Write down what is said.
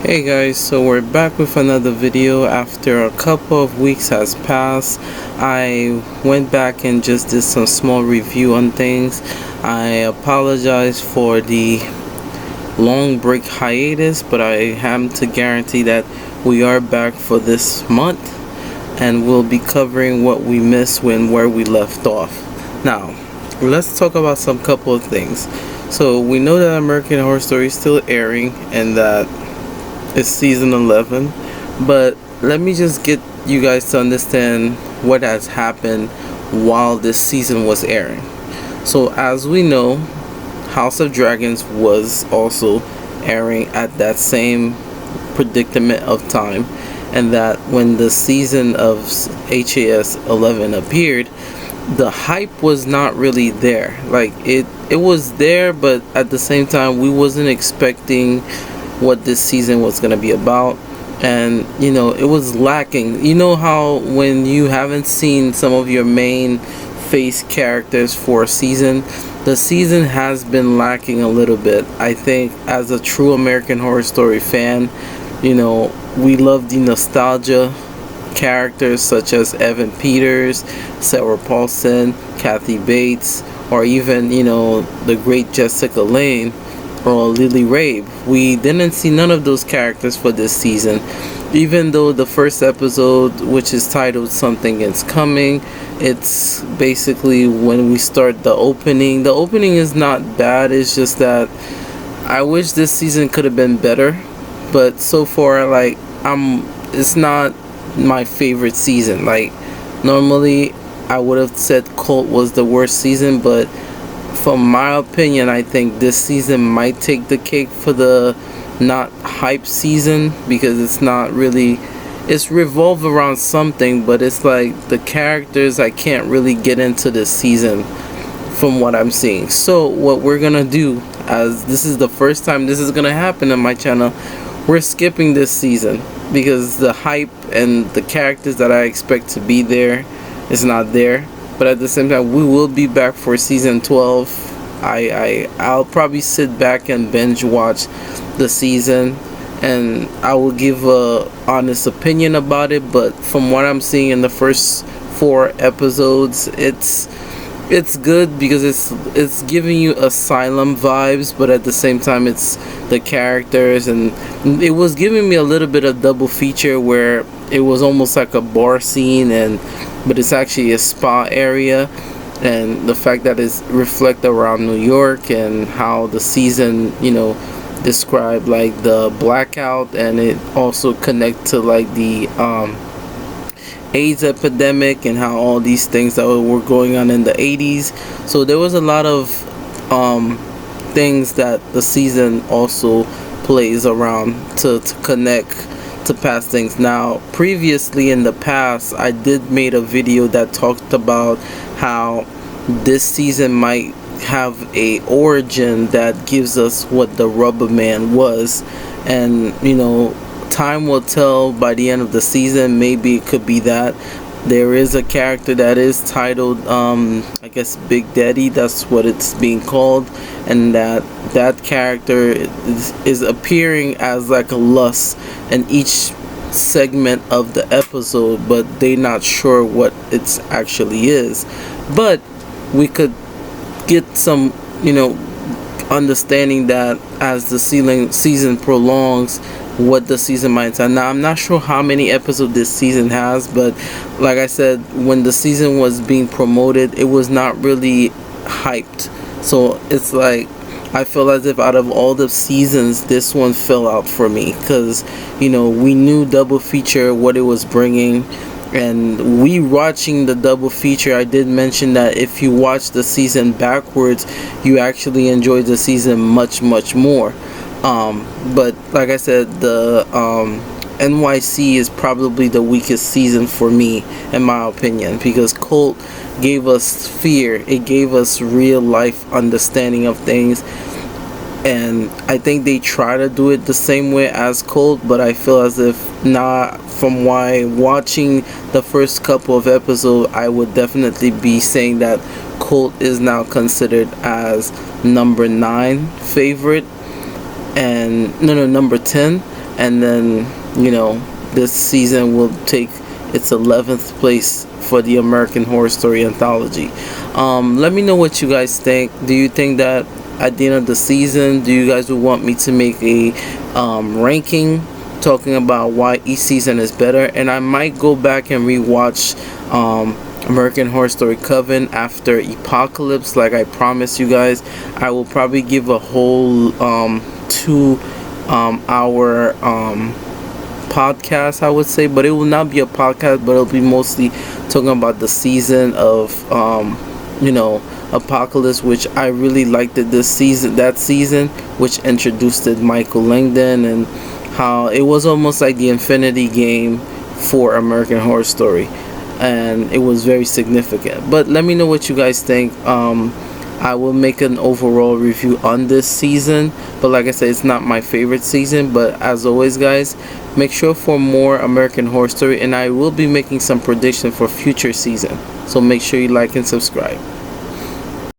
Hey guys, so we're back with another video. After a couple of weeks has passed, I went back and just did some small review on things. I apologize for the long break hiatus, but I am to guarantee that we are back for this month and we'll be covering what we missed where we left off. Now, let's talk about some couple of things. So we know that American Horror Story is still airing and that it's season 11, but let me just get you guys to understand what has happened while this season was airing. So as we know, House of Dragons was also airing at that same predicament of time, and that when the season of HAS 11 appeared, the hype was not really there. Like it was there, but at the same time we wasn't expecting what this season was going to be about, and it was lacking. You know how when you haven't seen some of your main face characters for a season, the season has been lacking a little bit. I think as a true American Horror Story fan, we love the nostalgia characters such as Evan Peters, Sarah Paulson, Kathy Bates, or even the great Jessica Lange or Lily Rabe. We didn't see none of those characters for this season, even though the first episode, which is titled Something Is Coming, it's basically when we start the opening. The opening is not bad, it's just that I wish this season could have been better, but so far, it's not my favorite season. Like, normally I would have said Cult was the worst season, but from my opinion, I think this season might take the cake for the not hype season, because it's revolved around something, but it's like the characters I can't really get into this season from what I'm seeing. So what we're gonna do, as this is the first time this is gonna happen on my channel, we're skipping this season because the hype and the characters that I expect to be there is not there. But at the same time, we will be back for season 12. I'll probably sit back and binge watch the season, and I will give a honest opinion about it. But from what I'm seeing in the first 4 episodes, it's good because it's giving you asylum vibes, but at the same time it's the characters, and it was giving me a little bit of double feature where it was almost like a bar scene, but it's actually a spa area, and the fact that it's reflect around New York and how the season described like the blackout, and it also connect to like the AIDS epidemic and how all these things that were going on in the 80s. So there was a lot of things that the season also plays around to connect to past things. Now, previously in the past, I did made a video that talked about how this season might have a origin that gives us what the Rubber Man was, and time will tell by the end of the season. Maybe it could be that there is a character that is titled I guess Big Daddy, that's what it's being called, and that character is appearing as like a lust in each segment of the episode, but they're not sure what it actually is. But we could get some understanding that as the season prolongs, what the season might say. Now, I'm not sure how many episodes this season has, but like I said, when the season was being promoted, it was not really hyped. So it's like I feel as if out of all the seasons, this one fell out for me, because we knew double feature what it was bringing. And we watching the double feature, I did mention that if you watch the season backwards, you actually enjoy the season much more. But like I said, the NYC is probably the weakest season for me, in my opinion, because Cult gave us fear, it gave us real life understanding of things, and I think they try to do it the same way as Cult, but I feel as if not. From why watching the first couple of episodes, I would definitely be saying that Cult is now considered as number 9 favorite, and no, number 10, and then this season will take its 11th place for the American Horror Story Anthology. Let me know what you guys think. Do you think that at the end of the season, do you guys would want me to make a ranking talking about why each season is better? And I might go back and rewatch American Horror Story Coven after Apocalypse, like I promised you guys. I will probably give a whole 2 hour podcast, I would say, but it will not be a podcast, but it'll be mostly talking about the season of Apocalypse, which I really liked it that season, which introduced Michael Langdon, and how it was almost like the Infinity Game for American Horror Story, and it was very significant. But let me know what you guys think. I will make an overall review on this season, but like I said, it's not my favorite season. But as always, guys, make sure for more American Horror Story, and I will be making some prediction for future season, so make sure you like and subscribe.